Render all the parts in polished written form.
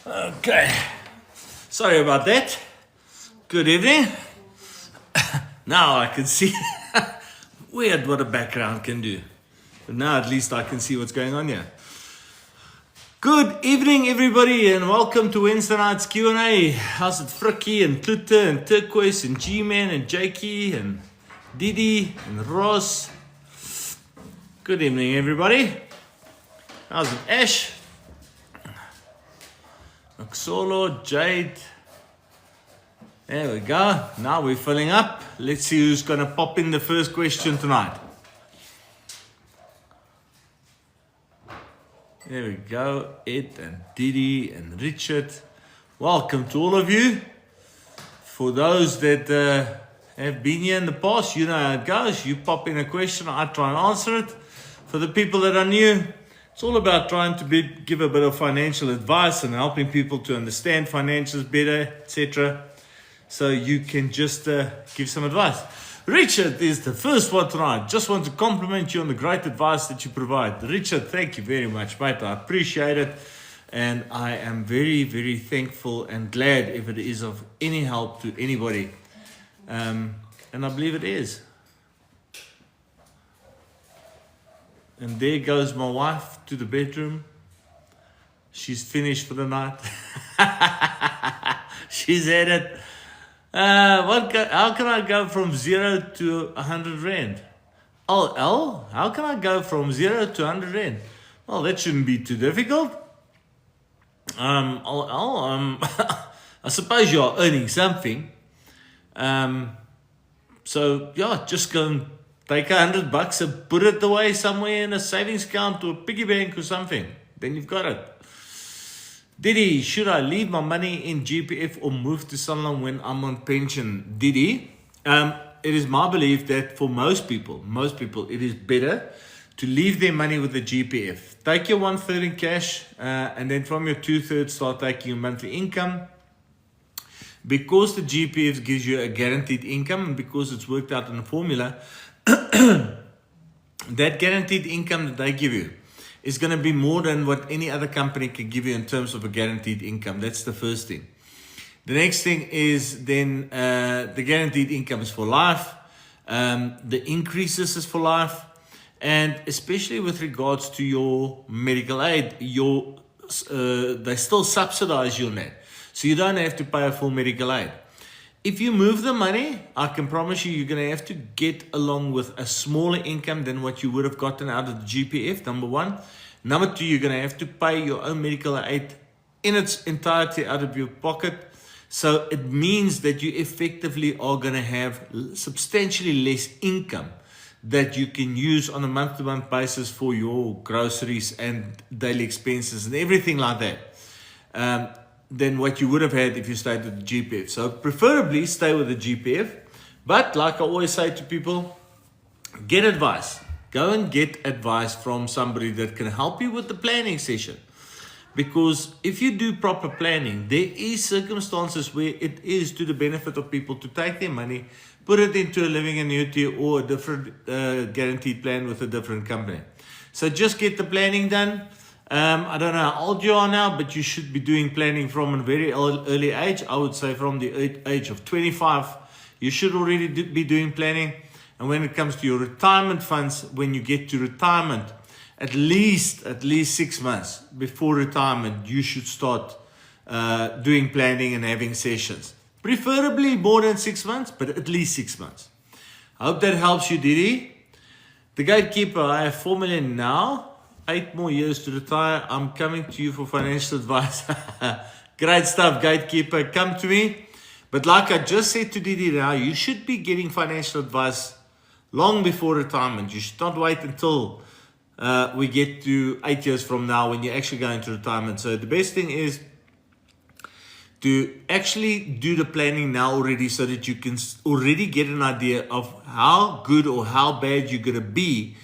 Okay, sorry about that. Good evening. Now I can see weird what a background can do. But now at least I can see what's going on here. Good evening, everybody, and welcome to Wednesday night's Q&A. How's it, Frikkie and Klute and Turquoise and G-Man and Jakey and Didi and Ross? Good evening, everybody. How's it, Ash? Oxolo, Jade. There we go. Now we're filling up. Let's see who's going to pop in the first question tonight. There we go. Ed and Didi and Richard. Welcome to all of you. For those that have been here in the past, you know how it goes. You pop in a question, I try and answer it. For the people that are new, it's all about trying to give a bit of financial advice and helping people to understand financials better, etc. So you can just give some advice. Richard is the first one tonight. Just want to compliment you on the great advice that you provide. Richard, thank you very much, mate. I appreciate it. And I am very, very thankful and glad if it is of any help to anybody. And I believe it is. And there goes my wife to the bedroom. She's finished for the night. She's had it. How can I go from 0 to 100 Rand? Oh, how can I go from 0 to 100 Rand? Well, that shouldn't be too difficult. I suppose you are earning something. So yeah, just go and take $100 and put it away somewhere in a savings account or a piggy bank or something. Then you've got it. Didi, should I leave my money in GPF or move to Sanlam when I'm on pension? Didi, it is my belief that for most people, it is better to leave their money with the GPF. Take your 1/3 in cash, and then from your 2/3 start taking your monthly income. Because the GPF gives you a guaranteed income, and because it's worked out in a formula, that guaranteed income that they give you is going to be more than what any other company can give you in terms of a guaranteed income. That's the first thing. The next thing is then the guaranteed income is for life. The increases is for life. And especially with regards to your medical aid, they still subsidize you on that. So you don't have to pay a full medical aid. If you move the money, I can promise you're going to have to get along with a smaller income than what you would have gotten out of the GPF, number one. Number two, you're going to have to pay your own medical aid in its entirety out of your pocket. So it means that you effectively are going to have substantially less income that you can use on a month-to-month basis for your groceries and daily expenses and everything like that. Than what you would have had if you stayed with the GPF. So preferably stay with the GPF. But like I always say to people, get advice. Go and get advice from somebody that can help you with the planning session. Because if you do proper planning, there is circumstances where it is to the benefit of people to take their money, put it into a living annuity or a different guaranteed plan with a different company. So just get the planning done. I don't know how old you are now, but you should be doing planning from a very early age. I would say from the age of 25, you should already be doing planning. And when it comes to your retirement funds, when you get to retirement, at least 6 months before retirement, you should start doing planning and having sessions. Preferably more than 6 months, but at least 6 months. I hope that helps you, Didi. The Gatekeeper, I have 4 million now. 8 more years to retire. I'm coming to you for financial advice. Great stuff, Gatekeeper. Come to me. But like I just said to Didi now, you should be getting financial advice long before retirement. You should not wait until we get to 8 years from now when you're actually going to retirement. So the best thing is to actually do the planning now already so that you can already get an idea of how good or how bad you're going to be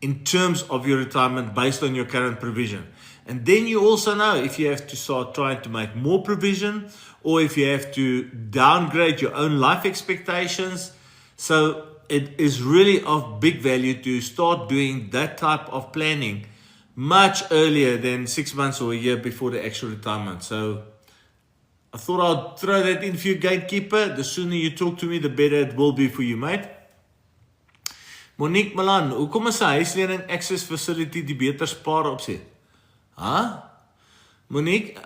in terms of your retirement based on your current provision. And then you also know if you have to start trying to make more provision or if you have to downgrade your own life expectations. So it is really of big value to start doing that type of planning much earlier than 6 months or a year before the actual retirement. So I thought I'd throw that in for you, gatekeeper. The sooner you talk to me, the better it will be for you, mate. Monique Malan, hoekom is 'n huislening access facility die beter spaar opsie? Huh? Monique,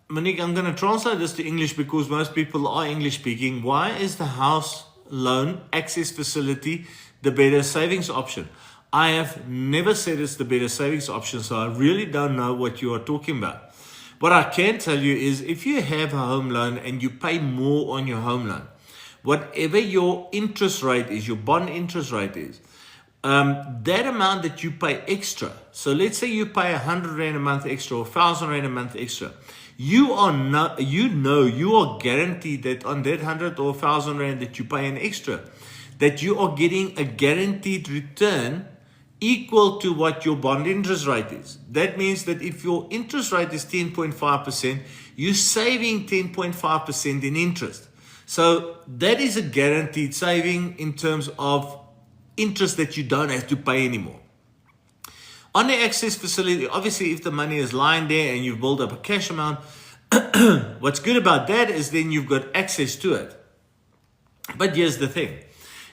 Monique, I'm going to translate this to English because most people are English speaking. Why is the house loan access facility the better savings option? I have never said it's the better savings option, so I really don't know what you are talking about. What I can tell you is if you have a home loan and you pay more on your home loan, whatever your interest rate is, your bond interest rate is, that amount that you pay extra, so let's say you pay 100 Rand a month extra or 1,000 Rand a month extra, you are guaranteed that on that 100 or 1,000 Rand that you pay an extra, that you are getting a guaranteed return equal to what your bond interest rate is. That means that if your interest rate is 10.5%, you're saving 10.5% in interest. So that is a guaranteed saving in terms of interest that you don't have to pay anymore. On the access facility, obviously if the money is lying there and you've built up a cash amount, what's good about that is then you've got access to it. But here's the thing.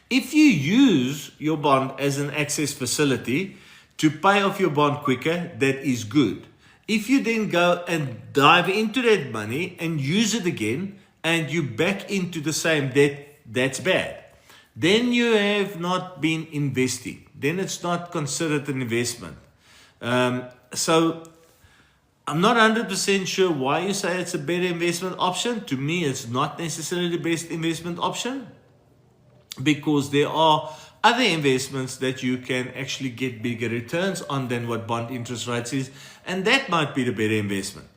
If you use your bond as an access facility to pay off your bond quicker, that is good. If you then go and dive into that money and use it again and you back into the same debt, that's bad. Then you have not been investing. Then it's not considered an investment. So I'm not 100% sure why you say it's a better investment option. To me, it's not necessarily the best investment option, because there are other investments that you can actually get bigger returns on than what bond interest rates is, and that might be the better investment.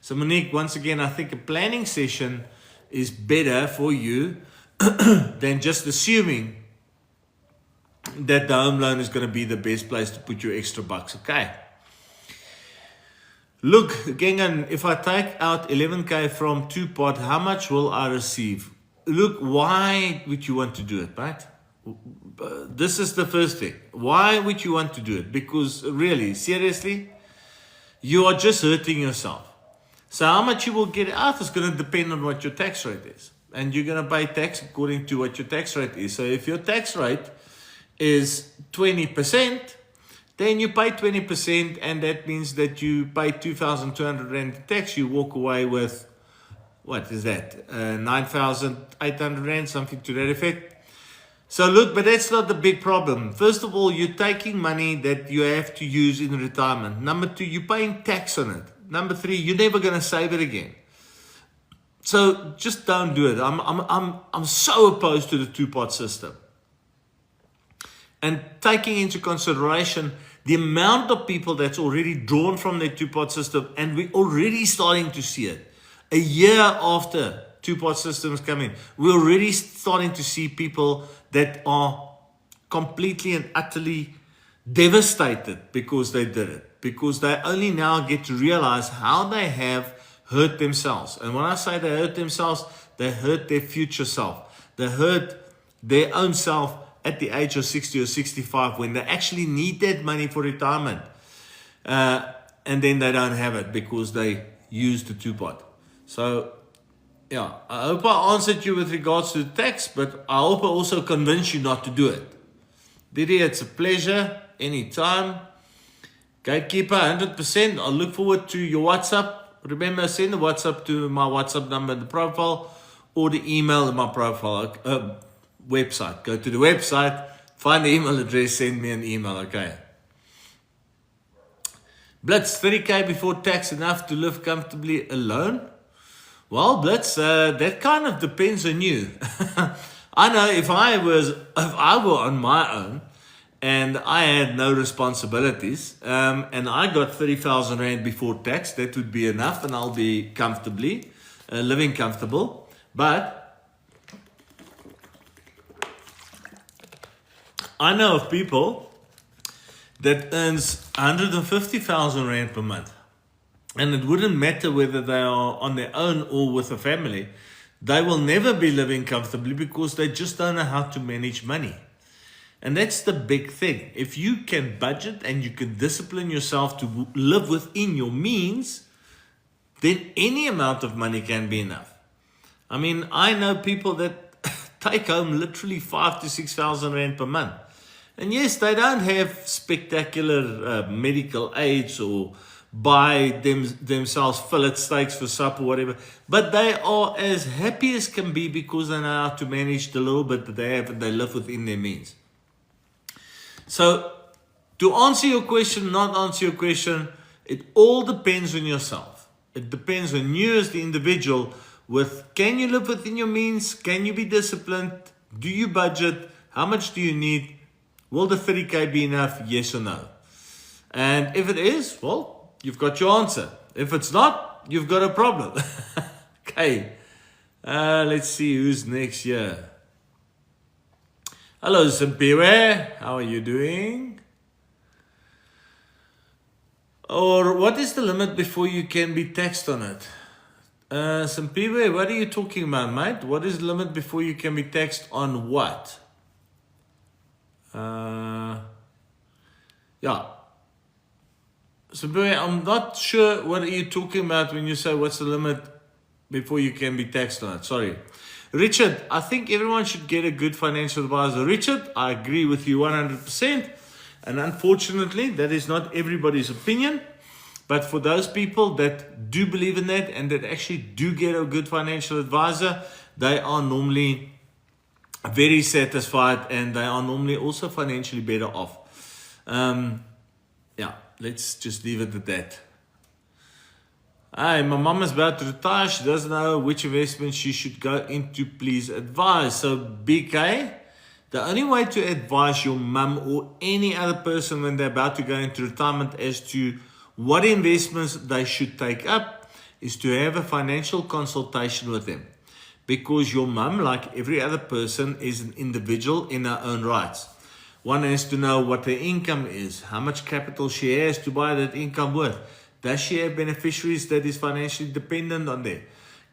So Monique, once again, I think a planning session is better for you than just assuming that the home loan is going to be the best place to put your extra bucks. Okay. Look, Gengan, if I take out 11K from Two-Pot, how much will I receive? Look, why would you want to do it, right? This is the first thing. Why would you want to do it? Because really, seriously, you are just hurting yourself. So how much you will get out is going to depend on what your tax rate is. And you're going to pay tax according to what your tax rate is. So if your tax rate is 20%, then you pay 20%, and that means that you pay 2,200 Rand tax. You walk away with, what is that? 9,800 Rand, something to that effect. So look, but that's not the big problem. First of all, you're taking money that you have to use in retirement. Number two, you're paying tax on it. Number three, you're never going to save it again. So just don't do it. I'm so opposed to the Two-Pot system. And taking into consideration the amount of people that's already drawn from the Two-Pot system, and we're already starting to see it. A year after Two-Pot systems come in, we're already starting to see people that are completely and utterly devastated because they did it. Because they only now get to realize how they have hurt themselves. And when I say they hurt themselves, they hurt their future self. They hurt their own self at the age of 60 or 65 when they actually need that money for retirement. And then they don't have it because they use the Two-Pot. So, yeah, I hope I answered you with regards to the tax, but I hope I also convinced you not to do it. Didi, it's a pleasure. Anytime. Gatekeeper, 100%. I'll look forward to your WhatsApp. Remember, send the WhatsApp to my WhatsApp number in the profile or the email in my profile website. Go to the website, find the email address, send me an email, okay? Blitz, 30K before tax, enough to live comfortably alone? Well, Blitz, that kind of depends on you. I know if I were on my own and I had no responsibilities, and I got 30,000 Rand before tax, that would be enough, and I'll be comfortably, living comfortable. But I know of people that earns 150,000 Rand per month. And it wouldn't matter whether they are on their own or with a family. They will never be living comfortably because they just don't know how to manage money. And that's the big thing. If you can budget and you can discipline yourself to live within your means, then any amount of money can be enough. I mean, I know people that take home literally 5,000 to 6,000 rand per month. And yes, they don't have spectacular medical aids or buy themselves fillet steaks for supper or whatever, but they are as happy as can be because they know how to manage the little bit that they have and they live within their means. So, to answer your question, not answer your question, it all depends on yourself. It depends on you as the individual with, can you live within your means? Can you be disciplined? Do you budget? How much do you need? Will the 30K be enough? Yes or no? And if it is, well, you've got your answer. If it's not, you've got a problem. Okay. Let's see who's next here. Hello, Simpiwe. How are you doing? Or what is the limit before you can be taxed on it? Simpiwe, what are you talking about, mate? What is the limit before you can be taxed on what? Yeah. Simpiwe, I'm not sure what are you talking about when you say what's the limit before you can be taxed on it. Sorry. Richard, I think everyone should get a good financial advisor. Richard, I agree with you 100%. And unfortunately, that is not everybody's opinion. But for those people that do believe in that and that actually do get a good financial advisor, they are normally very satisfied and they are normally also financially better off. Yeah, let's just leave it at that. Hi, my mom is about to retire. She doesn't know which investment she should go into. Please advise. So, BK, the only way to advise your mum or any other person when they're about to go into retirement as to what investments they should take up is to have a financial consultation with them. Because your mum, like every other person, is an individual in her own rights. One has to know what her income is, how much capital she has to buy that income with. Does she have beneficiaries that is financially dependent on them?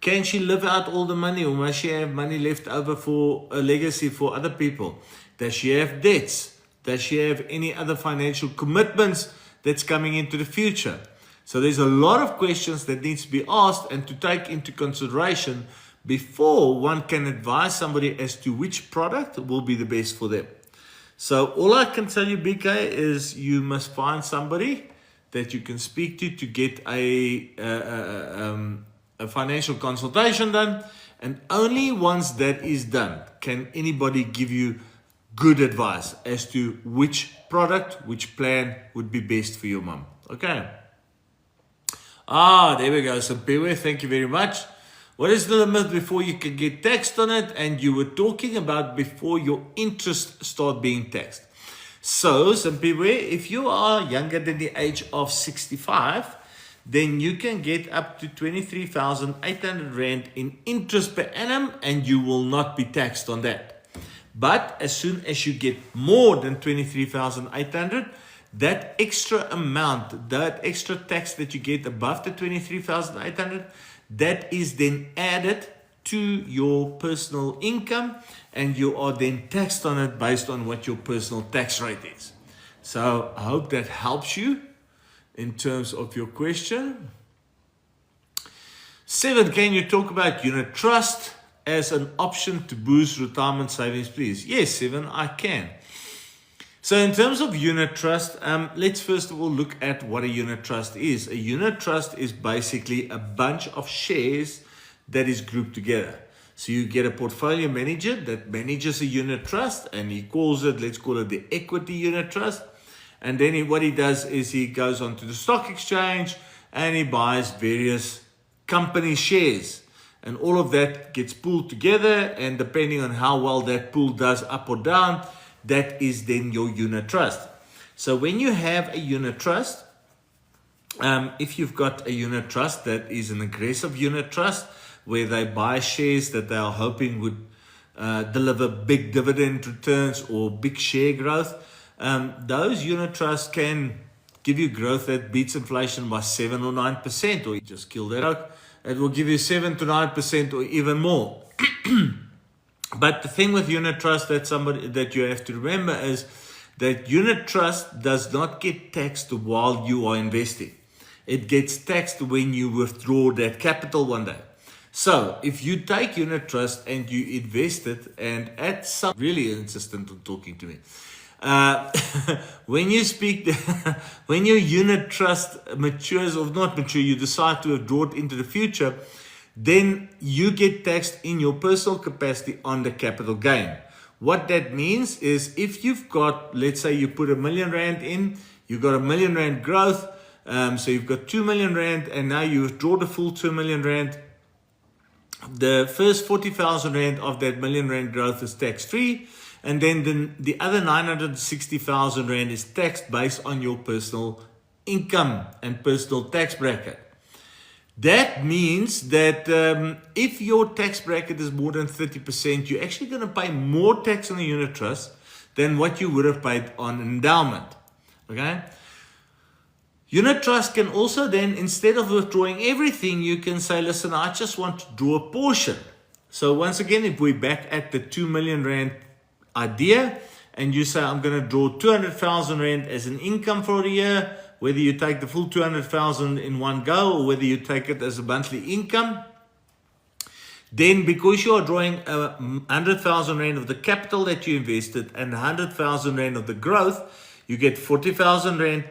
Can she live out all the money, or must she have money left over for a legacy for other people? Does she have debts? Does she have any other financial commitments that's coming into the future? So there's a lot of questions that needs to be asked and to take into consideration before one can advise somebody as to which product will be the best for them. So all I can tell you, BK, is you must find somebody that you can speak to get a financial consultation done. And only once that is done can anybody give you good advice as to which product, which plan would be best for your mom. Okay. There we go. So, Pewe, thank you very much. What is the limit before you can get taxed on it? And you were talking about before your interest start being taxed. So, Simpiwe, if you are younger than the age of 65, then you can get up to 23,800 Rand in interest per annum and you will not be taxed on that. But as soon as you get more than 23,800, that extra amount, that extra tax that you get above the 23,800, that is then added to your personal income and you are then taxed on it based on what your personal tax rate is. So I hope that helps you in terms of your question. 7, can you talk about unit trust as an option to boost retirement savings, please? Yes, 7, I can. So in terms of unit trust, let's first of all look at what a unit trust is. A unit trust is basically a bunch of shares that is grouped together. So you get a portfolio manager that manages a unit trust and he calls it, let's call it the equity unit trust. And then what he does is he goes onto the stock exchange and he buys various company shares. And all of that gets pooled together, and depending on how well that pool does up or down, that is then your unit trust. So when you have a unit trust, if you've got a unit trust that is an aggressive unit trust, where they buy shares that they are hoping would deliver big dividend returns or big share growth, those unit trusts can give you growth that beats inflation by 7 or 9%, or you just kill that out. It will give you 7 to 9% or even more. But the thing with unit trust that you have to remember is that unit trust does not get taxed while you are investing. It gets taxed when you withdraw that capital one day. So if you take unit trust and you invest it, and at some really insistent on talking to me. When you speak, when your unit trust matures or not mature, you decide to withdraw it into the future, then you get taxed in your personal capacity on the capital gain. What that means is if you've got, let's say you put R1 million in, you've got R1 million growth, so you've got 2 million rand, and now you withdraw the full 2 million rand. The first 40,000 rand of that million rand growth is tax free, and then the other 960,000 rand is taxed based on your personal income and personal tax bracket. That means that if your tax bracket is more than 30%, you're actually going to pay more tax on the unit trust than what you would have paid on endowment. Okay? Unit trust can also then, instead of withdrawing everything, you can say, listen, I just want to draw a portion. So once again, if we're back at the 2 million rand idea, and you say, I'm going to draw 200,000 rand as an income for the year, whether you take the full 200,000 in one go or whether you take it as a monthly income, then because you are drawing 100,000 rand of the capital that you invested and 100,000 rand of the growth, you get 40,000 rand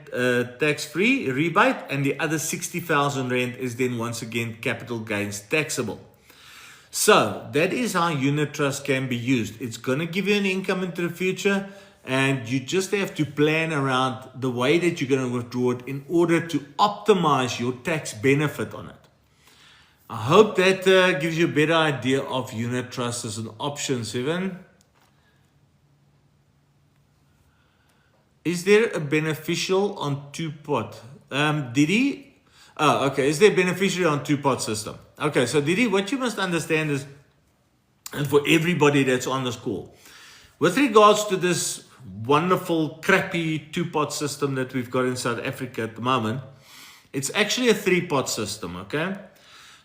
tax-free rebate, and the other 60,000 rand is then once again capital gains taxable. So that is how unit trust can be used. It's going to give you an income into the future, and you just have to plan around the way that you're going to withdraw it in order to optimize your tax benefit on it. I hope that gives you a better idea of unit trust as an option, Seven. Is there a beneficial on two-pot? Didi? Oh, okay. Is there a beneficiary on two-pot system? Okay, so Didi, what you must understand is, and for everybody that's on this call, with regards to this wonderful, crappy two-pot system that we've got in South Africa at the moment, it's actually a three-pot system, okay?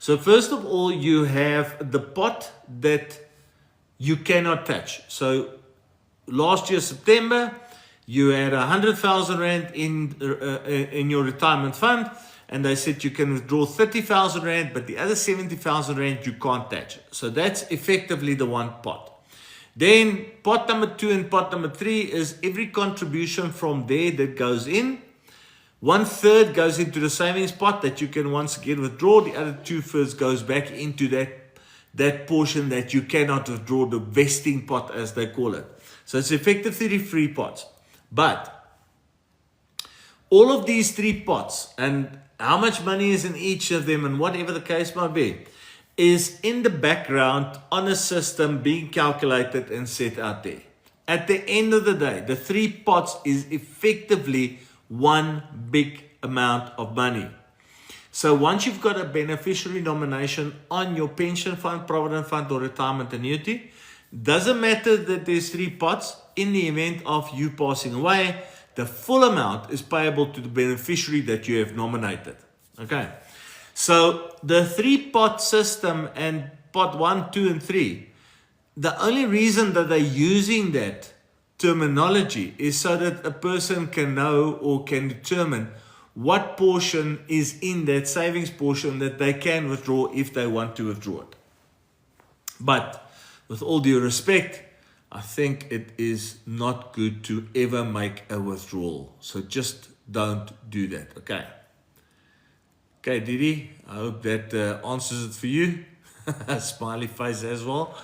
So first of all, you have the pot that you cannot touch. So last year, September, you had 100,000 rand in your retirement fund, and they said you can withdraw 30,000 rand, but the other 70,000 rand you can't touch. So that's effectively the one pot. Then pot number 2 and pot number 3 is every contribution from there that goes in. 1/3 goes into the savings pot that you can once again withdraw. The other 2/3 goes back into that portion that you cannot withdraw, the vesting pot as they call it. So it's effectively 3 pots. But all of these 3 pots and how much money is in each of them and whatever the case might be is in the background on a system being calculated and set out there. At the end of the day, the 3 pots is effectively one big amount of money. So once you've got a beneficiary nomination on your pension fund, provident fund, or retirement annuity, doesn't matter that there's 3 pots. In the event of you passing away, the full amount is payable to the beneficiary that you have nominated. Okay. So the 3-pot system and pot 1, 2, and 3, the only reason that they're using that terminology is so that a person can know or can determine what portion is in that savings portion that they can withdraw if they want to withdraw it. But with all due respect, I think it is not good to ever make a withdrawal. So just don't do that, okay? Okay, Didi, I hope that answers it for you. Smiley face as well.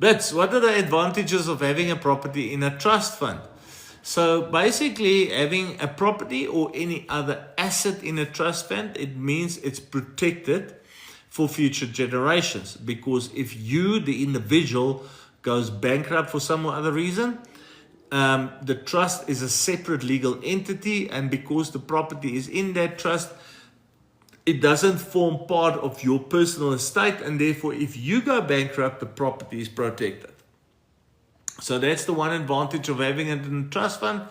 But what are the advantages of having a property in a trust fund? So basically, having a property or any other asset in a trust fund, it means it's protected for future generations. Because if you, the individual, goes bankrupt for some other reason, the trust is a separate legal entity, and because the property is in that trust, it doesn't form part of your personal estate, and therefore if you go bankrupt, the property is protected. So that's the one advantage of having it in a trust fund.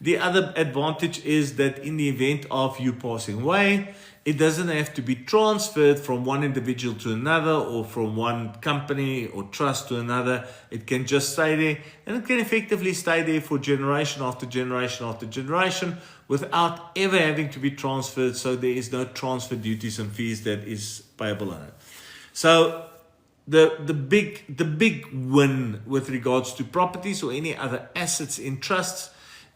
The other advantage is that in the event of you passing away, It doesn't have to be transferred from one individual to another or from one company or trust to another. It can just stay there, and it can effectively stay there for generation after generation after generation without ever having to be transferred. So there is no transfer duties and fees that is payable on it. So the big win with regards to properties or any other assets in trusts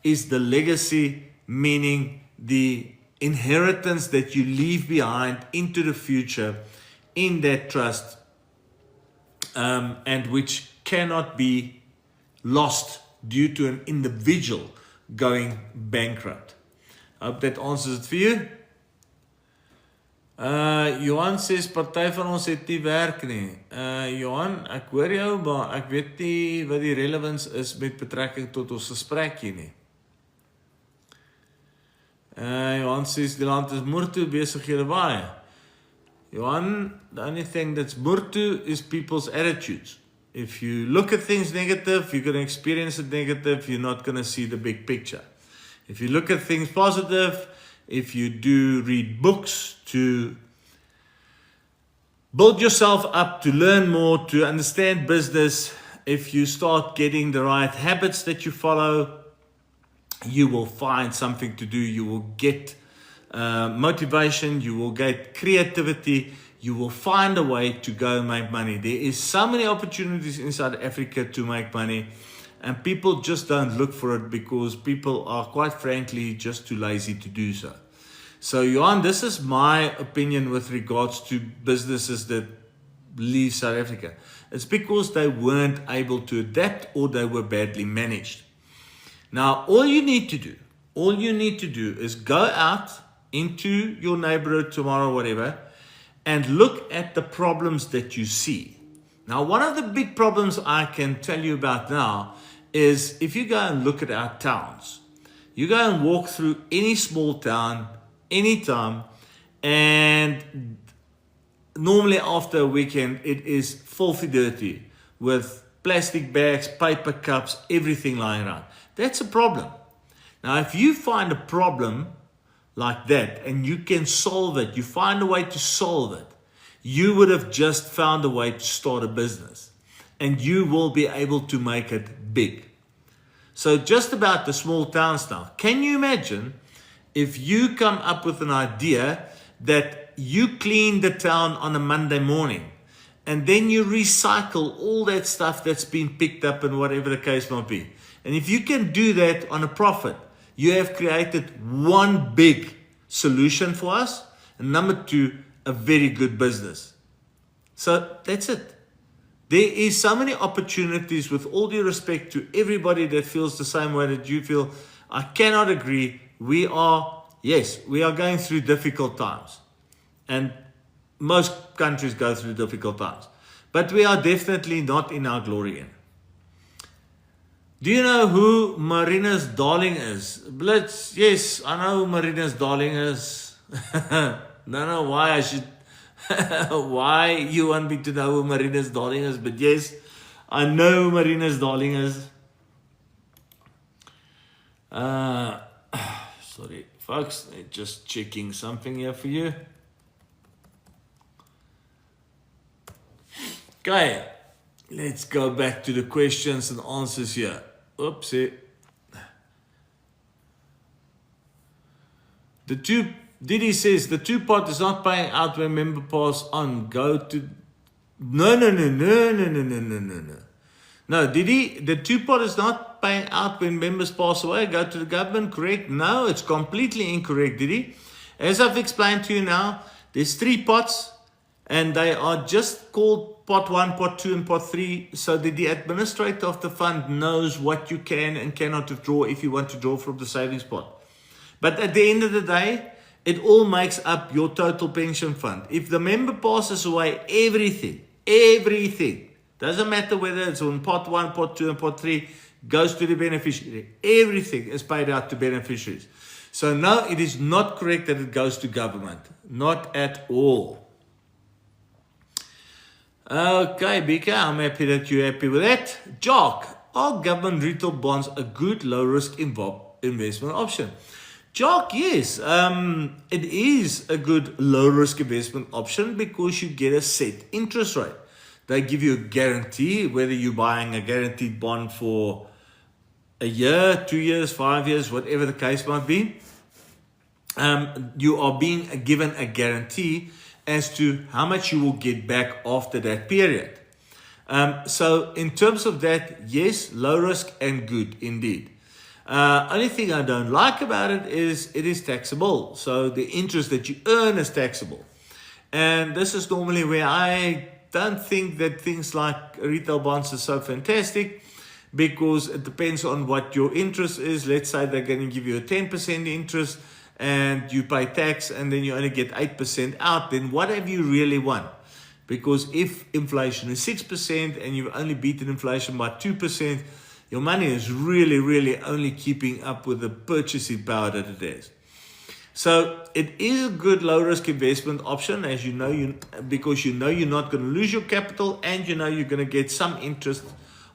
is the legacy, meaning the inheritance that you leave behind into the future in that trust, and which cannot be lost due to an individual going bankrupt. I hope that answers it for you. Johan says, party van ons het nie werk nie. Johan, ek hoor jou, maar ek weet nie wat die relevance is met betrekking tot ons gesprek hier nie. Johan says, die land is moertoe, besighede baie. Johan, the only thing that's moertoe is people's attitudes. If you look at things negative, you're going to experience it negative, you're not going to see the big picture. If you look at things positive, if you do read books to build yourself up, to learn more, to understand business, if you start getting the right habits that you follow, you will find something to do. You will get motivation, you will get creativity, you will find a way to go and make money. There is so many opportunities in South Africa to make money, and people just don't look for it because people are, quite frankly, just too lazy to do so. So, Johan, this is my opinion with regards to businesses that leave South Africa. It's because they weren't able to adapt or they were badly managed. Now, all you need to do is go out into your neighborhood tomorrow, whatever, and look at the problems that you see. Now, one of the big problems I can tell you about now is if you go and look at our towns, you go and walk through any small town, anytime, and normally after a weekend, it is filthy dirty with plastic bags, paper cups, everything lying around. That's a problem. Now, if you find a problem like that and you can solve it, you find a way to solve it, you would have just found a way to start a business and you will be able to make it big. So just about the small towns now, can you imagine if you come up with an idea that you clean the town on a Monday morning and then you recycle all that stuff that's been picked up and whatever the case might be. And if you can do that on a profit, you have created one big solution for us. And number two, a very good business. So that's it. There is so many opportunities, with all due respect to everybody that feels the same way that you feel. I cannot agree. We are going through difficult times. And most countries go through difficult times. But we are definitely not in our glory in. Do you know who Marina's darling is? Blitz, yes, I know who Marina's darling is. Don't know why I should, why you want me to know who Marina's darling is, but yes, I know who Marina's darling is. Sorry, folks, just checking something here for you. Okay, let's go back to the questions and answers here. Oopsie. Diddy says the two-pot is not paying out when member pass on. Go to... No. No, Diddy, the two-pot is not paying out when members pass away. Go to the government, correct? No, it's completely incorrect, Diddy. As I've explained to you now, there's 3 pots, and they are just called pot 1, pot 2, and pot 3, so that the administrator of the fund knows what you can and cannot withdraw if you want to draw from the savings pot. But at the end of the day, it all makes up your total pension fund. If the member passes away, everything, doesn't matter whether it's on pot 1, pot 2, and pot 3, goes to the beneficiary. Everything is paid out to beneficiaries. So no, it is not correct that it goes to government. Not at all. Okay, Bika, I'm happy that you're happy with that. Jock, are government retail bonds a good low-risk investment option? Jock, yes, it is a good low risk investment option because you get a set interest rate. They give you a guarantee, whether you're buying a guaranteed bond for a year, 2 years, 5 years, whatever the case might be. You are being given a guarantee as to how much you will get back after that period. So in terms of that, yes, low risk and good indeed. Only thing I don't like about it is taxable. So the interest that you earn is taxable. And this is normally where I don't think that things like retail bonds are so fantastic, because it depends on what your interest is. Let's say they're going to give you a 10% interest and you pay tax and then you only get 8% out, then what have you really won? Because if inflation is 6% and you've only beaten inflation by 2%, your money is really, really only keeping up with the purchasing power that it has. So it is a good low risk investment option, as you know, because you know you're not going to lose your capital and you know you're going to get some interest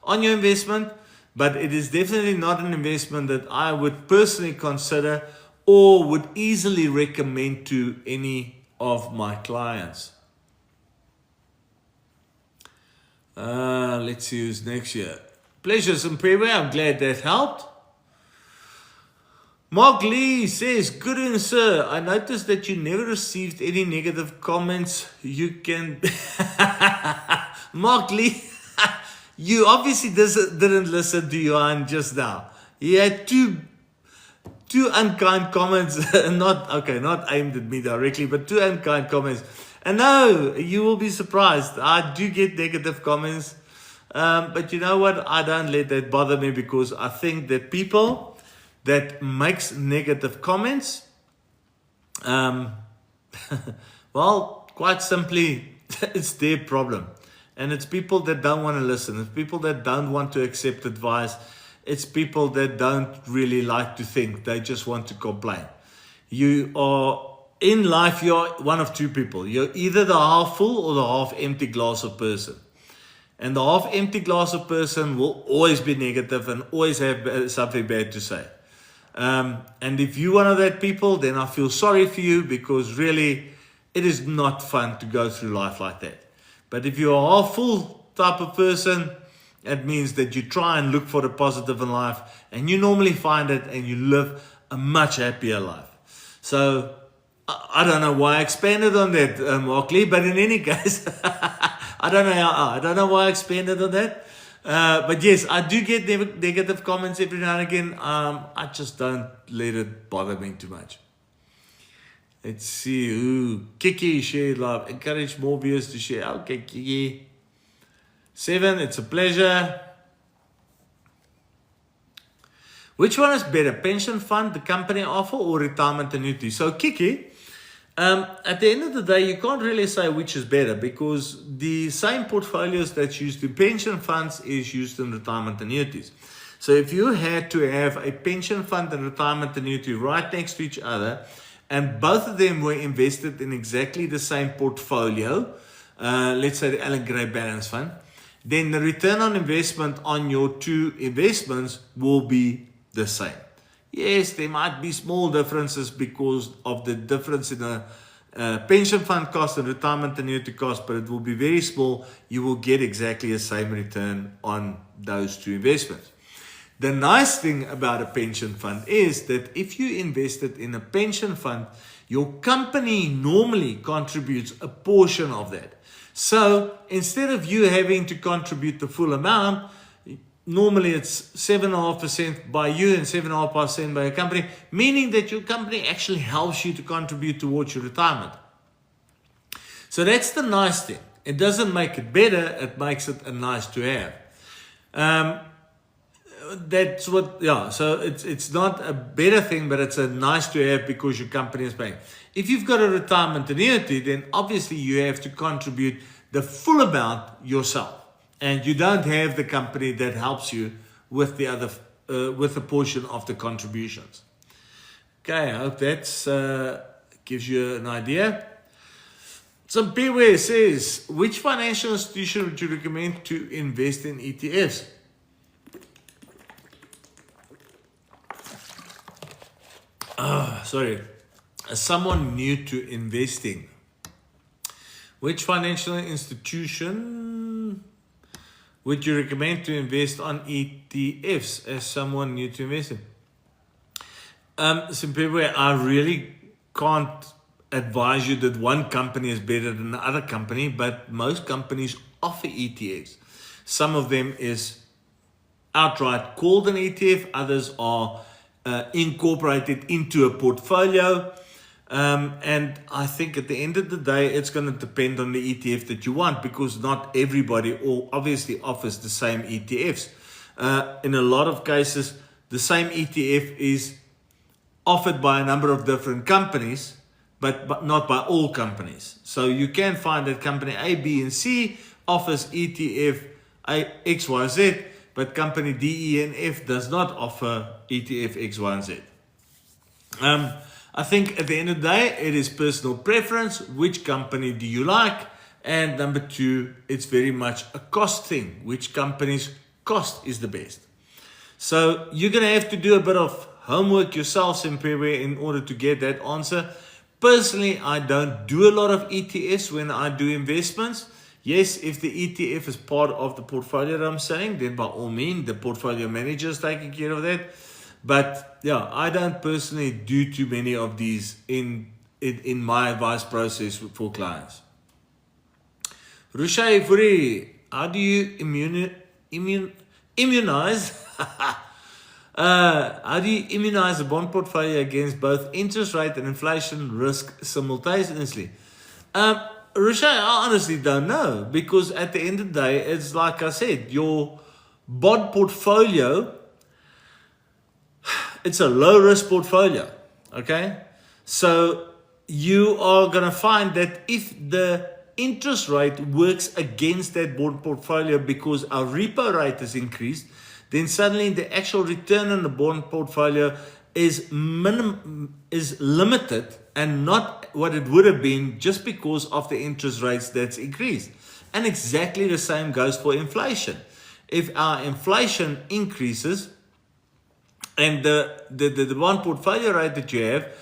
on your investment. But it is definitely not an investment that I would personally consider or would easily recommend to any of my clients. Let's see who's next year. Pleasures and Pewe, I'm glad that helped. Mark Lee says, good evening, sir. I noticed that you never received any negative comments. You can... Mark Lee, you obviously didn't listen to Johan just now. He had two unkind comments, not aimed at me directly, but two unkind comments. And no, you will be surprised. I do get negative comments. But you know what? I don't let that bother me, because I think that people that makes negative comments, well, quite simply, it's their problem. And it's people that don't want to listen. It's people that don't want to accept advice. It's people that don't really like to think. They just want to complain. You are, in life, you're one of two people. You're either the half full or the half empty glass of person. And the half empty glass of person will always be negative and always have something bad to say. And if you're one of that people, then I feel sorry for you, because really it is not fun to go through life like that. But if you're a half full type of person, it means that you try and look for the positive in life, and you normally find it and you live a much happier life. So I don't know why I expanded on that, Mark Lee, but in any case, I don't know why I expanded on that. But yes, I do get negative comments every now and again. I just don't let it bother me too much. Let's see. Ooh, Kiki, share love. Encourage more viewers to share. Okay, Kiki. 7, it's a pleasure. Which one is better, pension fund, the company offer, or retirement annuity? So, Kiki, at the end of the day, you can't really say which is better, because the same portfolios that's used in pension funds is used in retirement annuities. So if you had to have a pension fund and retirement annuity right next to each other, and both of them were invested in exactly the same portfolio, let's say the Allan Gray Balance Fund, then the return on investment on your two investments will be the same. Yes, there might be small differences because of the difference in the pension fund cost and retirement annuity cost, but it will be very small. You will get exactly the same return on those two investments. The nice thing about a pension fund is that if you invested in a pension fund, your company normally contributes a portion of that. So instead of you having to contribute the full amount, normally it's 7.5% by you and 7.5% by your company, meaning that your company actually helps you to contribute towards your retirement. So that's the nice thing. It doesn't make it better, it makes it a nice to have. That's what, yeah, so it's not a better thing, but it's a nice to have because your company is paying. If you've got a retirement annuity, then obviously you have to contribute the full amount yourself. And you don't have the company that helps you with the other, with a portion of the contributions. Okay, I hope that gives you an idea. Some Beware says, which financial institution would you recommend to invest in ETFs? sorry, as someone new to investing, which financial institution would you recommend to invest on ETFs as someone new to investing? Simply, I really can't advise you that one company is better than the other company, but most companies offer ETFs. Some of them is outright called an ETF, others are incorporated into a portfolio. And I think at the end of the day, it's going to depend on the ETF that you want, because not everybody obviously offers the same ETFs. In a lot of cases, the same ETF is offered by a number of different companies, but not by all companies. So you can find that company A, B, and C offers ETF X, Y, Z, but company D, E, and F does not offer ETF X, Y, and Z. I think at the end of the day, it is personal preference. Which company do you like? And number two, it's very much a cost thing. Which company's cost is the best? So you're going to have to do a bit of homework yourself, Simpewe, in order to get that answer. Personally, I don't do a lot of ETFs when I do investments. Yes, if the ETF is part of the portfolio that I'm saying, then by all means, the portfolio manager is taking care of that. But yeah, I don't personally do too many of these in my advice process for clients. Rushay Furi, how do you immunize? How do you immunize a bond portfolio against both interest rate and inflation risk simultaneously? Rushay, I honestly don't know, because at the end of the day, it's like I said, your bond portfolio, it's a low risk portfolio, okay? So you are going to find that if the interest rate works against that bond portfolio because our repo rate is increased, then suddenly the actual return on the bond portfolio is limited and not what it would have been just because of the interest rates that's increased. And exactly the same goes for inflation. If our inflation increases and the bond portfolio rate that you have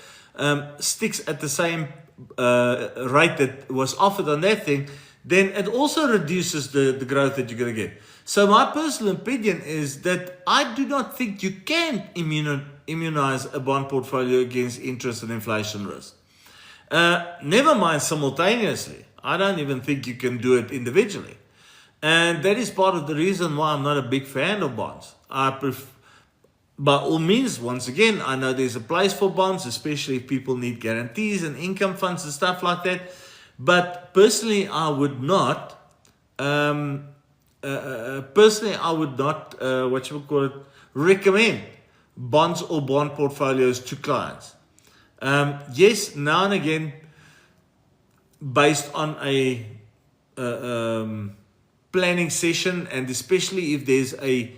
sticks at the same rate that was offered on that thing, then it also reduces the growth that you're going to get. So my personal opinion is that I do not think you can immunize a bond portfolio against interest and inflation risk. Never mind simultaneously. I don't even think you can do it individually. And that is part of the reason why I'm not a big fan of bonds. By all means, once again, I know there's a place for bonds, especially if people need guarantees and income funds and stuff like that. But personally, I would not recommend bonds or bond portfolios to clients. Yes, now and again, based on a planning session, and especially if there's a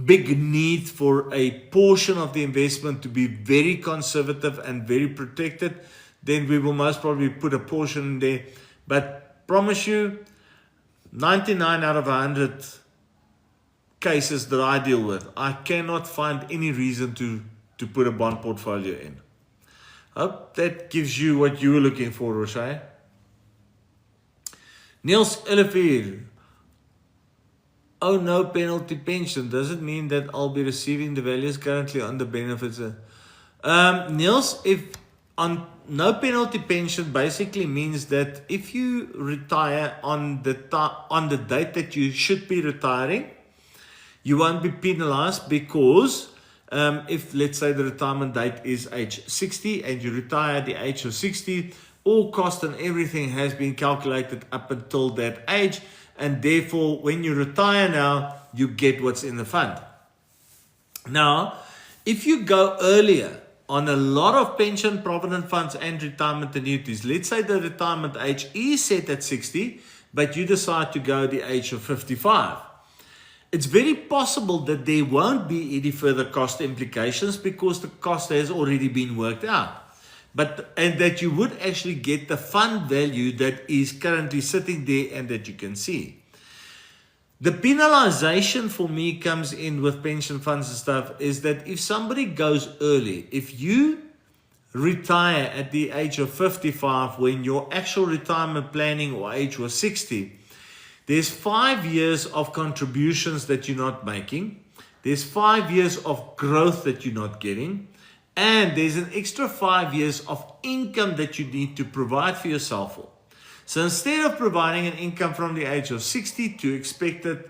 big need for a portion of the investment to be very conservative and very protected, then we will most probably put a portion there. But promise you, 99 out of 100 cases that I deal with, I cannot find any reason to put a bond portfolio in. Hope that gives you what you were looking for, Roshai. Niels Elefir. Oh, no penalty pension. Does it mean that I'll be receiving the values currently on the benefits? Niels, if on no penalty pension basically means that if you retire on the date that you should be retiring, you won't be penalized, because if, let's say, the retirement date is age 60 and you retire at the age of 60, all cost and everything has been calculated up until that age. And therefore, when you retire now, you get what's in the fund. Now, if you go earlier on a lot of pension, provident funds and retirement annuities, let's say the retirement age is set at 60, but you decide to go the age of 55. It's very possible that there won't be any further cost implications because the cost has already been worked out. And that you would actually get the fund value that is currently sitting there and that you can see. The penalization for me comes in with pension funds and stuff is that if somebody goes early, if you retire at the age of 55 when your actual retirement planning or age was 60, there's 5 years of contributions that you're not making. There's 5 years of growth that you're not getting. And there's an extra 5 years of income that you need to provide for yourself for. So instead of providing an income from the age of 60 to expected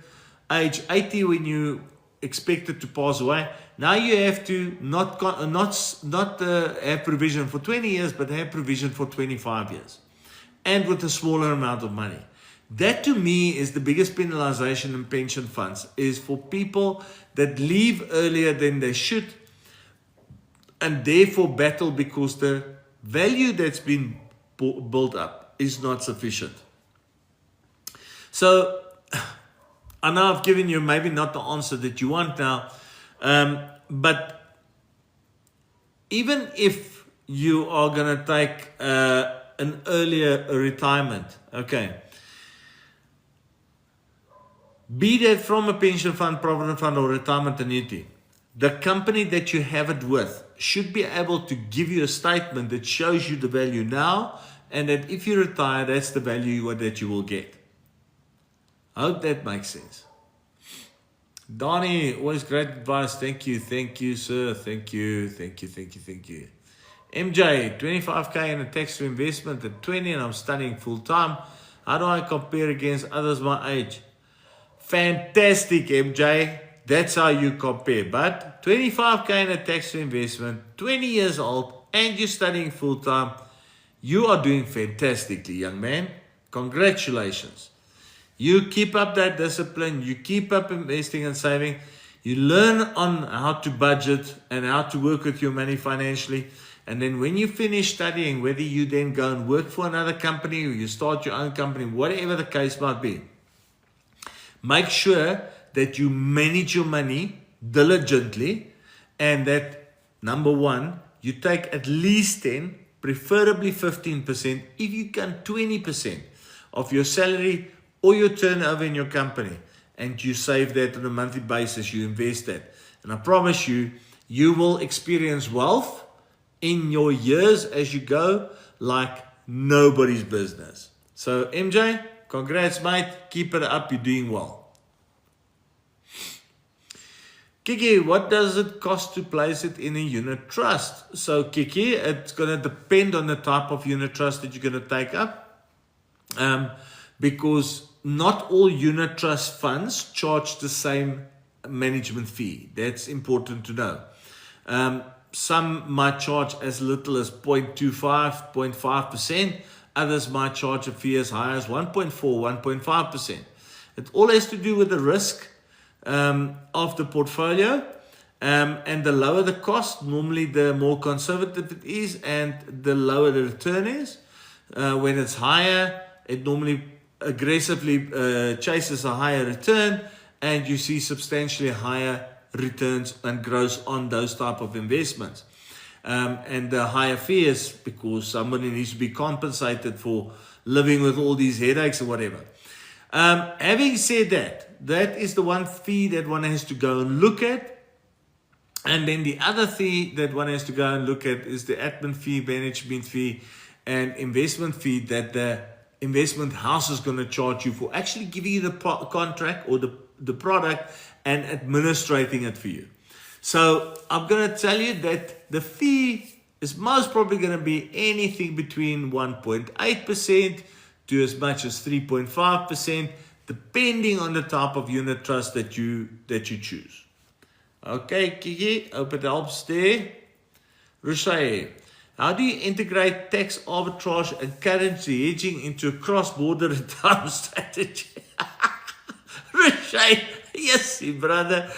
age 80 when you expected to pass away, now you have to not have provision for 20 years, but have provision for 25 years. And with a smaller amount of money. That to me is the biggest penalization in pension funds, is for people that leave earlier than they should and therefore battle because the value that's been built up is not sufficient. So I know I've given you maybe not the answer that you want now, but even if you are going to take an earlier retirement, okay, be that from a pension fund, provident fund, or retirement annuity, the company that you have it with should be able to give you a statement that shows you the value now, and that if you retire, that's the value that you will get. I hope that makes sense. Donnie, always great advice. Thank you, sir. Thank you. MJ, 25K in a tax-free investment at 20 and I'm studying full-time. How do I compare against others my age? Fantastic, MJ. That's how you compare. But 25K in a tax-free investment, 20 years old, and you're studying full-time, you are doing fantastically, young man. Congratulations. You keep up that discipline. You keep up investing and saving. You learn on how to budget and how to work with your money financially. And then when you finish studying, whether you then go and work for another company or you start your own company, whatever the case might be, make sure that you manage your money diligently, and that, number one, you take at least 10, preferably 15%, if you can 20% of your salary or your turnover in your company, and you save that on a monthly basis, you invest that. And I promise you, you will experience wealth in your years as you go like nobody's business. So MJ, congrats mate, keep it up, you're doing well. Kiki, what does it cost to place it in a unit trust? So Kiki, it's going to depend on the type of unit trust that you're going to take up, because not all unit trust funds charge the same management fee. That's important to know. Some might charge as little as 0.25, 0.5%. Others might charge a fee as high as 1.4, 1.5%. It all has to do with the risk of the portfolio, and the lower the cost, normally the more conservative it is, and the lower the return is. When it's higher, it normally aggressively chases a higher return, and you see substantially higher returns and growth on those type of investments. And the higher fees, because somebody needs to be compensated for living with all these headaches or whatever. Having said that, that is the one fee that one has to go and look at. And then the other fee that one has to go and look at is the admin fee, management fee, and investment fee that the investment house is going to charge you for actually giving you the contract or the product and administrating it for you. So I'm going to tell you that the fee is most probably going to be anything between 1.8% to as much as 3.5%, depending on the type of unit trust that you choose. Okay, Kiki, hope it helps there. Rushay, how do you integrate tax arbitrage and currency hedging into a cross-border retirement strategy? Rushay, yes, brother.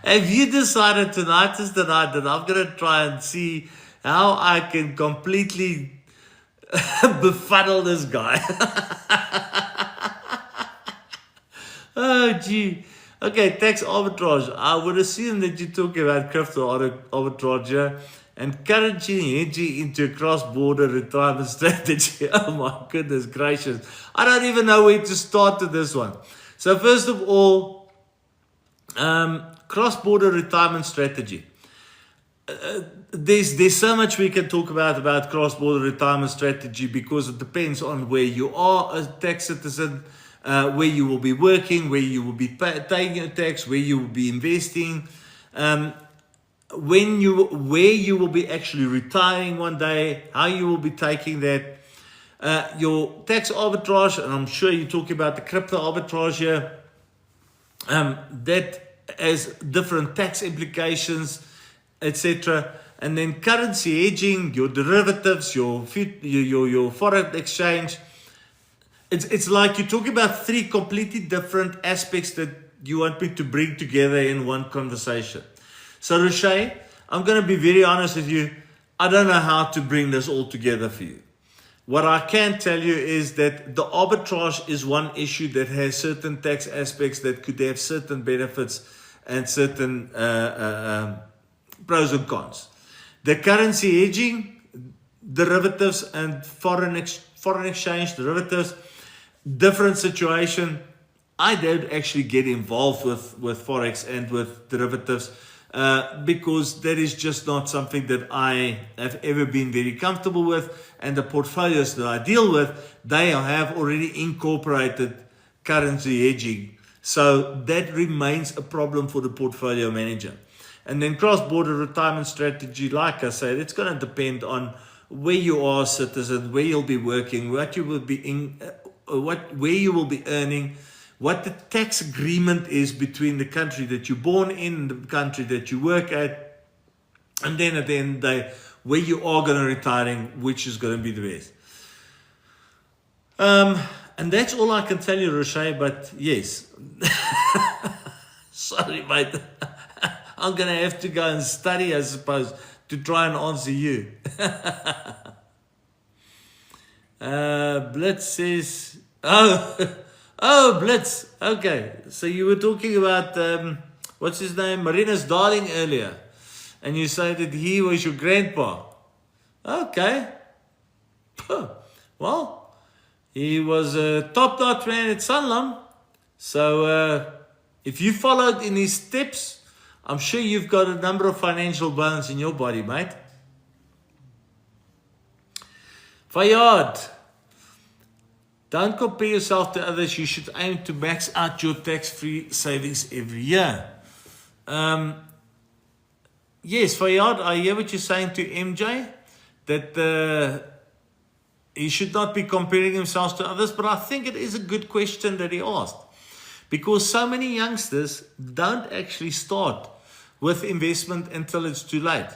Have you decided tonight is the night that I'm going to try and see how I can completely befuddle this guy? Oh, gee. Okay, tax arbitrage. I would assume that you're talking about crypto arbitrage here, and currency hedging into a cross-border retirement strategy. Oh my goodness gracious. I don't even know where to start with this one. So first of all, cross-border retirement strategy. there's so much we can talk about cross-border retirement strategy, because it depends on where you are a tax citizen, where you will be working, where you will be paying your tax, where you will be investing, where you will be actually retiring one day, how you will be taking that, your tax arbitrage, and I'm sure you're talking about the crypto arbitrage here, that has different tax implications, etc. And then currency hedging, your derivatives, your foreign exchange. It's like you're talking about three completely different aspects that you want me to bring together in one conversation. So Roche, I'm going to be very honest with you. I don't know how to bring this all together for you. What I can tell you is that the arbitrage is one issue that has certain tax aspects that could have certain benefits and certain pros and cons. The currency hedging, derivatives, and foreign exchange derivatives, different situation. I don't actually get involved with Forex and with derivatives because that is just not something that I have ever been very comfortable with. And the portfolios that I deal with, they have already incorporated currency hedging. So that remains a problem for the portfolio manager. And then cross-border retirement strategy, like I said, it's going to depend on where you are a citizen, where you'll be working, what you will be in, where you will be earning, what the tax agreement is between the country that you're born in and the country that you work at, and then at the end of the day, where you are going to retiring, which is going to be the best. And that's all I can tell you, Roche, but yes. Sorry, mate. I'm going to have to go and study, I suppose, to try and answer you. Blitz says, oh, Blitz. Okay, so you were talking about, what's his name? Marinus Darling earlier. And you say that he was your grandpa. Okay. Well, he was a top-notch man at Sanlam. So if you followed in his steps, I'm sure you've got a number of financial bones in your body, mate. Fayyad, don't compare yourself to others. You should aim to max out your tax-free savings every year. Yes, Fayyad, I hear what you're saying to MJ, that he should not be comparing himself to others, but I think it is a good question that he asked, because so many youngsters don't actually start with investment until it's too late.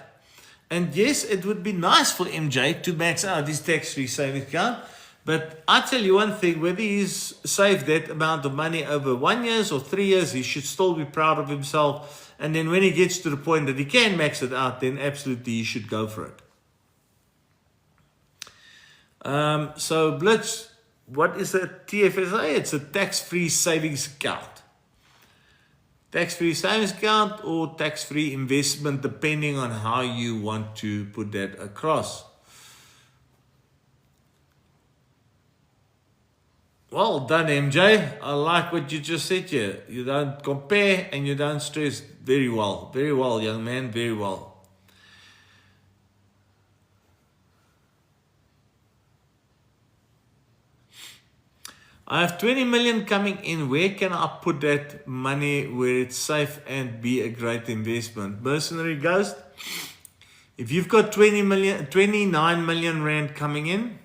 And yes, it would be nice for MJ to max out his tax-free savings account, but I tell you one thing, whether he's saved that amount of money over 1 year or 3 years, he should still be proud of himself. And then when he gets to the point that he can max it out, then absolutely he should go for it. So Blitz, what is a TFSA? It's a tax-free savings account. Tax-free savings account or tax-free investment, depending on how you want to put that across. Well done, MJ. I like what you just said here. You don't compare and you don't stress. Very well. Very well, young man. Very well. I have 20 million coming in. Where can I put that money where it's safe and be a great investment? Mercenary Ghost, if you've got 29 million rand coming in,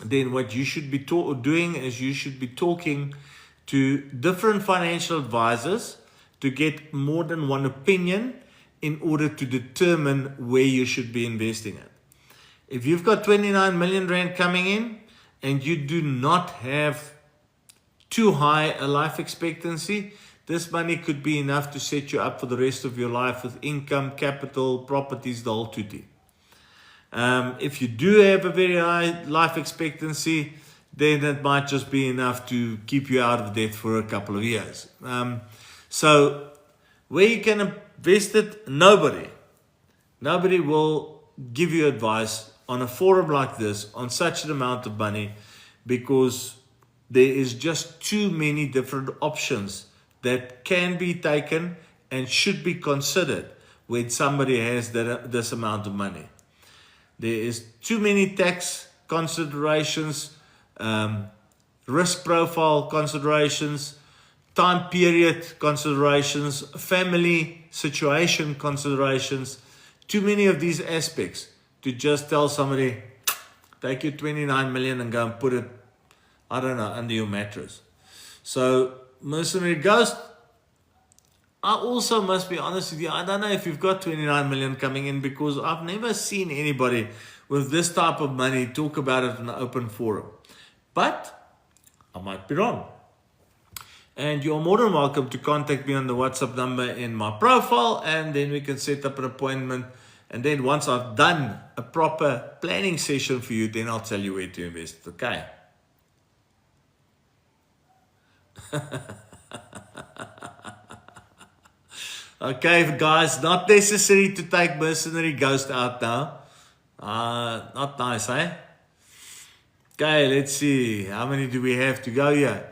then what you should be doing is you should be talking to different financial advisors to get more than one opinion in order to determine where you should be investing it. If you've got 29 million rand coming in and you do not have too high a life expectancy, this money could be enough to set you up for the rest of your life with income, capital, properties, the whole tutti. If you do have a very high life expectancy, then that might just be enough to keep you out of debt for a couple of years. So where you can invest it, nobody will give you advice on a forum like this on such an amount of money, because there is just too many different options that can be taken and should be considered when somebody has this amount of money. There is too many tax considerations, risk profile considerations, time period considerations, family situation considerations, too many of these aspects to just tell somebody, take your 29 million and go and put it, I don't know, under your mattress. So, Mercenary Ghost, I also must be honest with you, I don't know if you've got 29 million coming in, because I've never seen anybody with this type of money talk about it in an open forum. But I might be wrong. And you're more than welcome to contact me on the WhatsApp number in my profile, and then we can set up an appointment. And then once I've done a proper planning session for you, then I'll tell you where to invest, okay? Okay, guys, not necessary to take Mercenary Ghost out now. Not nice, eh? Okay, let's see. How many do we have to go here?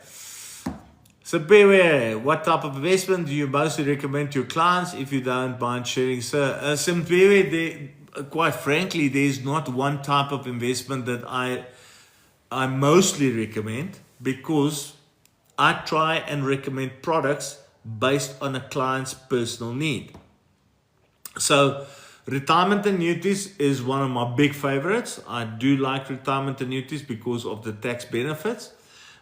So beware, what type of investment do you mostly recommend to your clients if you don't mind sharing? So, quite frankly, there's not one type of investment that I mostly recommend, because I try and recommend products based on a client's personal need. So retirement annuities is one of my big favorites. I do like retirement annuities because of the tax benefits.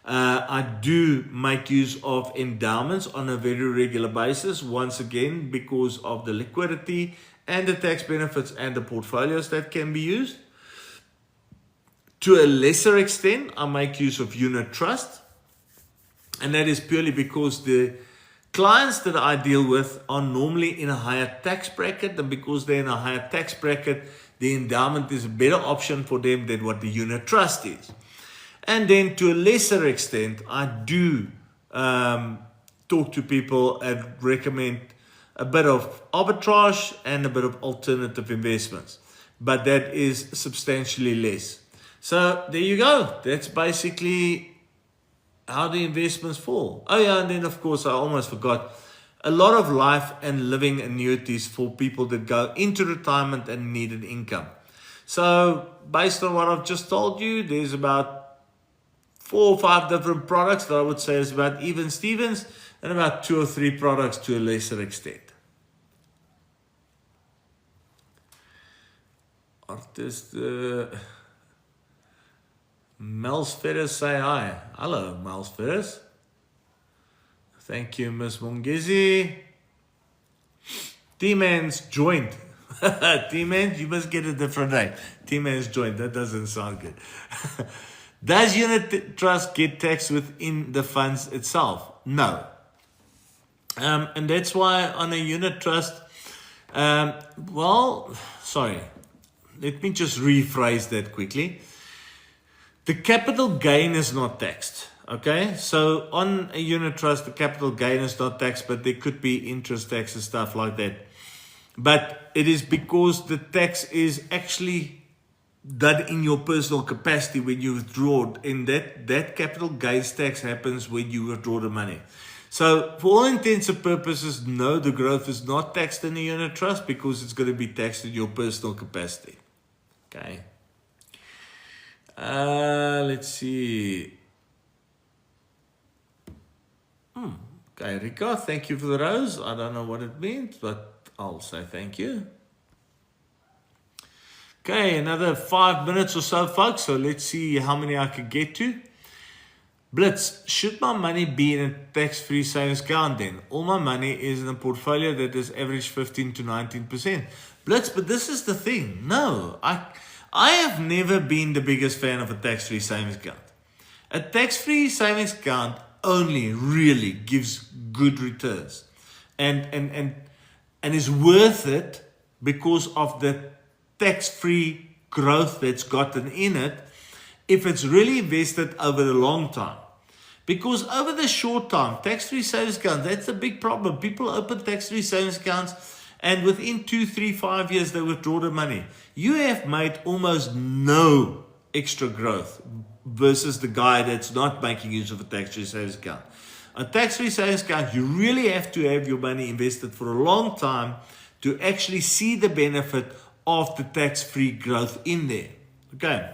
I do make use of endowments on a very regular basis, once again, because of the liquidity and the tax benefits and the portfolios that can be used. To a lesser extent, I make use of unit trust, and that is purely because the clients that I deal with are normally in a higher tax bracket, and because they're in a higher tax bracket, the endowment is a better option for them than what the unit trust is. And then to a lesser extent, I do talk to people and recommend a bit of arbitrage and a bit of alternative investments, but that is substantially less. So there you go. That's basically how the investments fall. Oh yeah, and then of course I almost forgot, a lot of life and living annuities for people that go into retirement and need an income. So based on what I've just told you, there's about 4 or 5 different products that I would say is about even Stevens, and about 2 or 3 products to a lesser extent. Artist Mels Ferris, say hi. Hello, Mels Ferris. Thank you, Miss Mongezi. T-Man's joint. T-Man, you must get a different name. T-Man's joint. That doesn't sound good. Does unit trust get taxed within the funds itself? No. And that's why on a unit trust, sorry. Let me just rephrase that quickly. The capital gain is not taxed. Okay, so on a unit trust, the capital gain is not taxed, but there could be interest tax and stuff like that. But it is because the tax is actually done in your personal capacity when you withdraw, and that capital gains tax happens when you withdraw the money. So for all intents and purposes, no, the growth is not taxed in a unit trust because it's going to be taxed in your personal capacity. Okay. Let's see. Okay, Rika, thank you for the rose. I don't know what it means, but I'll say thank you. Okay, another 5 minutes or so, folks. So let's see how many I can get to. Blitz, should my money be in a tax-free savings account then? All my money is in a portfolio that is average 15 to 19%. Blitz, but this is the thing. No, I have never been the biggest fan of a tax-free savings account. A tax-free savings account only really gives good returns and is worth it because of the tax-free growth that's gotten in it if it's really invested over the long time. Because over the short time, tax-free savings accounts, that's a big problem. People open tax-free savings accounts and within 2, 3, 5 years they withdraw the money. You have made almost no extra growth versus the guy that's not making use of a tax-free savings account. A tax-free savings account, you really have to have your money invested for a long time to actually see the benefit of the tax-free growth in there. Okay.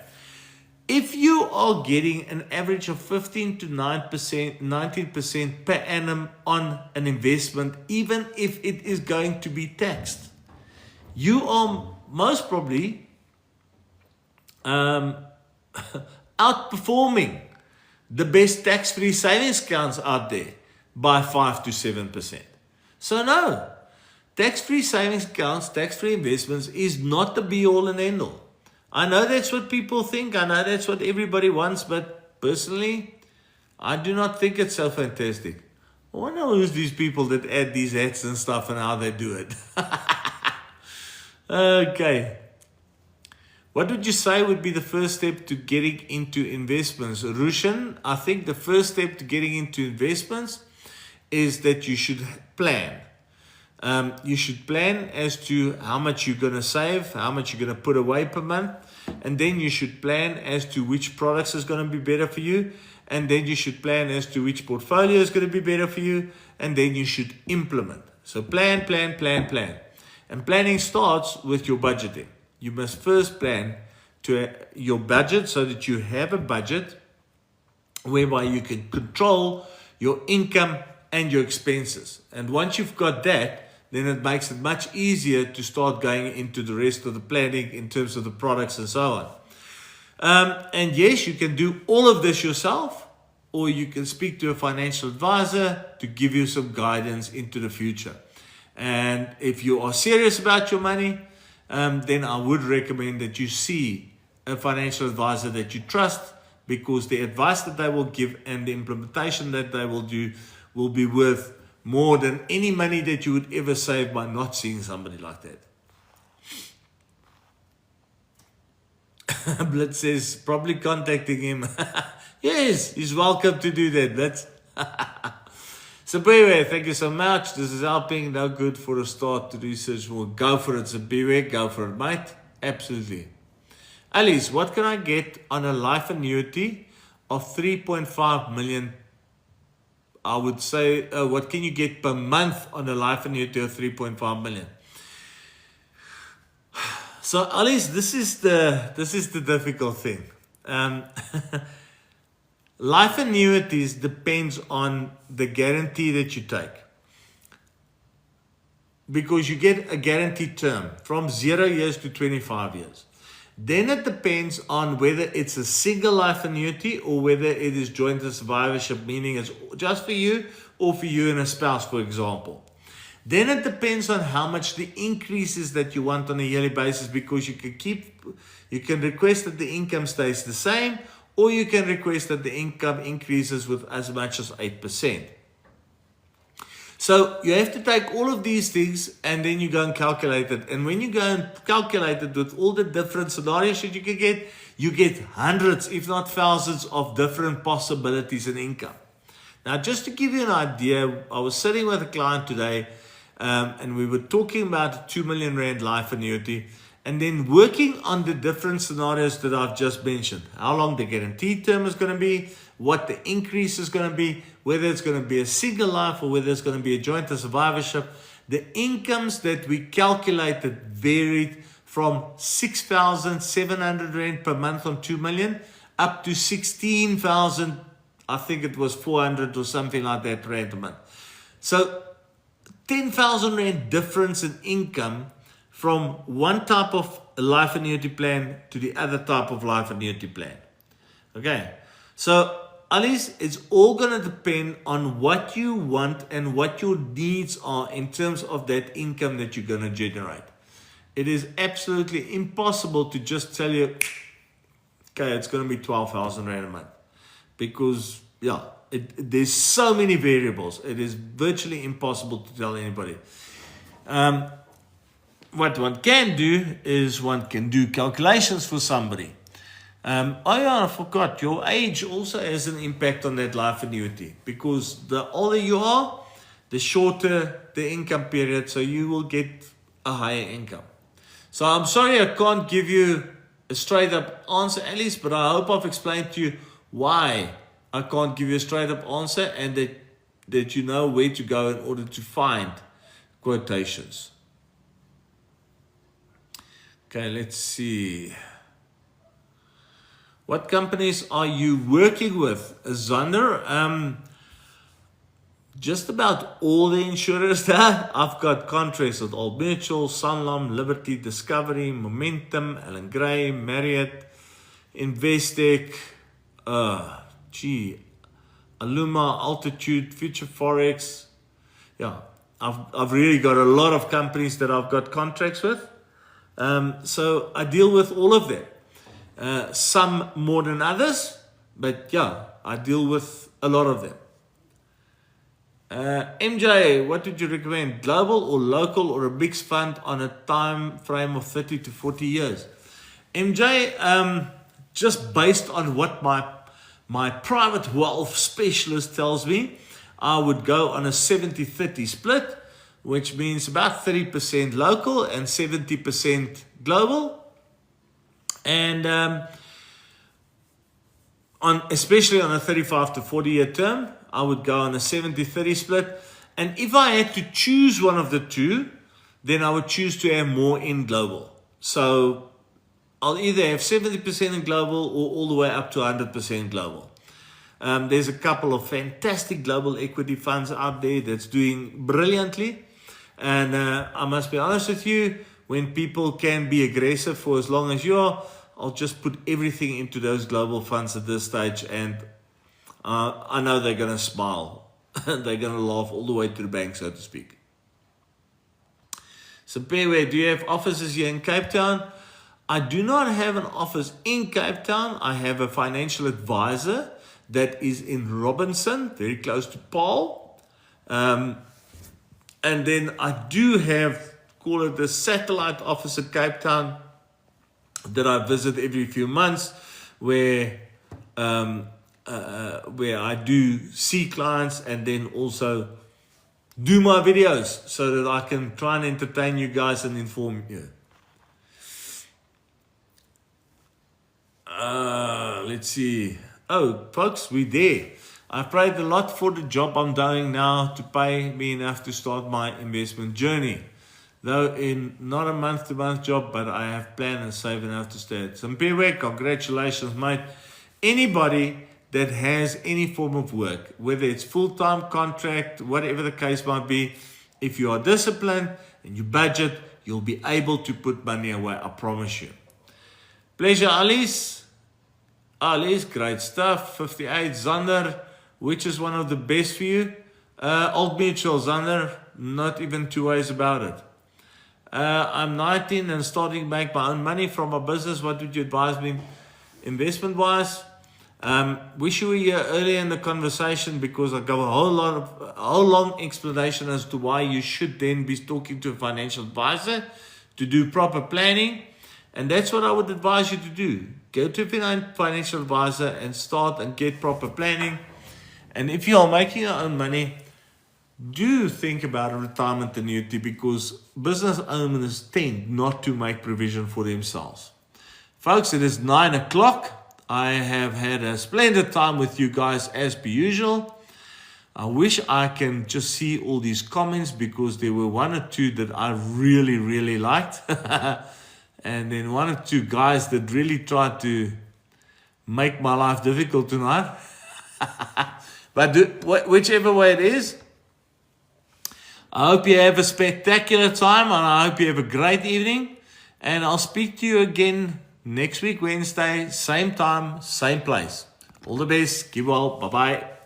If you are getting an average of 15 to 9%, 19% per annum on an investment, even if it is going to be taxed, you are most probably outperforming the best tax-free savings accounts out there by 5 to 7%. So no, tax-free savings accounts, tax-free investments is not the be-all and end-all. I know that's what people think. I know that's what everybody wants, but personally, I do not think it's so fantastic. I wonder who's these people that add these hats and stuff and how they do it. Okay. What would you say would be the first step to getting into investments? Rushan, I think the first step to getting into investments is that you should plan. You should plan as to how much you're going to save, how much you're going to put away per month. And then you should plan as to which products is going to be better for you. And then you should plan as to which portfolio is going to be better for you. And then you should implement. So plan, plan, plan, plan. And planning starts with your budgeting. You must first plan to your budget so that you have a budget whereby you can control your income and your expenses. And once you've got that, then it makes it much easier to start going into the rest of the planning in terms of the products and so on. And yes, you can do all of this yourself, or you can speak to a financial advisor to give you some guidance into the future. And if you are serious about your money, then I would recommend that you see a financial advisor that you trust, because the advice that they will give and the implementation that they will do will be worth more than any money that you would ever save by not seeing somebody like that. Blitz says, probably contacting him. Yes, he's welcome to do that. That's Sabiwe, thank you so much. This is helping. No good for a start to research more. Go for it, Sabiwe. Go for it, mate. Absolutely. Alice, what can I get on a life annuity of 3.5 million? I would say, what can you get per month on a life annuity of 3.5 million? So, Alice, this is the difficult thing. Life annuities depends on the guarantee that you take, because you get a guaranteed term from 0 years to 25 years. Then it depends on whether it's a single life annuity or whether it is joint survivorship, meaning it's just for you or for you and a spouse, for example. Then it depends on how much the increase is that you want on a yearly basis, because you can request that the income stays the same, or you can request that the income increases with as much as 8%. So you have to take all of these things and then you go and calculate it. And when you go and calculate it with all the different scenarios that you get hundreds, if not thousands, of different possibilities in income. Now, just to give you an idea, I was sitting with a client today and we were talking about a 2 million rand life annuity, and then working on the different scenarios that I've just mentioned. How long the guaranteed term is going to be, what the increase is going to be, whether it's going to be a single life or whether it's going to be a joint or survivorship. The incomes that we calculated varied from 6,700 rand per month on 2 million up to 16,000, I think it was 400 or something like that rand a month. So 10,000 rand difference in income from one type of life annuity plan to the other type of life annuity plan. Okay, so Alice, it's all going to depend on what you want and what your needs are in terms of that income that you're going to generate. It is absolutely impossible to just tell you, okay, it's going to be 12,000 rand a month, because there's so many variables. It is virtually impossible to tell anybody. What one can do is one can do calculations for somebody. I forgot, your age also has an impact on that life annuity, because the older you are, the shorter the income period, so you will get a higher income. So I'm sorry I can't give you a straight up answer, Alice, but I hope I've explained to you why I can't give you a straight up answer, and that you know where to go in order to find quotations. Okay, let's see. What companies are you working with, Zander? Just about all the insurers there. I've got contracts with Old Mutual, Sanlam, Liberty, Discovery, Momentum, Alan Gray, Marriott, Investec, Aluma, Altitude, Future Forex. Yeah, I've really got a lot of companies that I've got contracts with. So I deal with all of them. Some more than others, but yeah, I deal with a lot of them. MJ, what would you recommend? Global or local or a mixed fund on a time frame of 30 to 40 years? MJ, just based on what my private wealth specialist tells me, I would go on a 70-30 split, which means about 30% local and 70% global. And especially on a 35 to 40 year term, I would go on a 70-30 split. And if I had to choose one of the two, then I would choose to have more in global. So I'll either have 70% in global or all the way up to 100% global. There's a couple of fantastic global equity funds out there that's doing brilliantly. And I must be honest with you, when people can be aggressive for as long as you are, I'll just put everything into those global funds at this stage, and I know they're going to smile. They're going to laugh all the way to the bank, so to speak. So, Pewe, do you have offices here in Cape Town? I do not have an office in Cape Town. I have a financial advisor that is in Robinson, very close to Paul. And then I do have, call it the satellite office at Cape Town that I visit every few months, where I do see clients and then also do my videos so that I can try and entertain you guys and inform you. Let's see. Oh, folks, we're there. I prayed a lot for the job I'm doing now to pay me enough to start my investment journey. Though in not a month-to-month job, but I have planned and saved enough to start. So, congratulations, mate. Anybody that has any form of work, whether it's full-time contract, whatever the case might be, if you are disciplined and you budget, you'll be able to put money away, I promise you. Pleasure, Alice. Alice, great stuff. 58, Zander, which is one of the best for you? Old Mutual, Zander, not even two ways about it. I'm 19 and starting to make my own money from my business. What would you advise me investment-wise? Wish you were here earlier in the conversation, because I got a whole long explanation as to why you should then be talking to a financial advisor to do proper planning. And that's what I would advise you to do. Go to a financial advisor and start and get proper planning. And if you are making your own money, do think about a retirement annuity, because business owners tend not to make provision for themselves. Folks, it is 9 o'clock. I have had a splendid time with you guys as per usual. I wish I can just see all these comments, because there were one or two that I really, really liked. And then one or two guys that really tried to make my life difficult tonight. But whichever way it is, I hope you have a spectacular time, and I hope you have a great evening. And I'll speak to you again next week, Wednesday, same time, same place. All the best. Keep well. Bye-bye.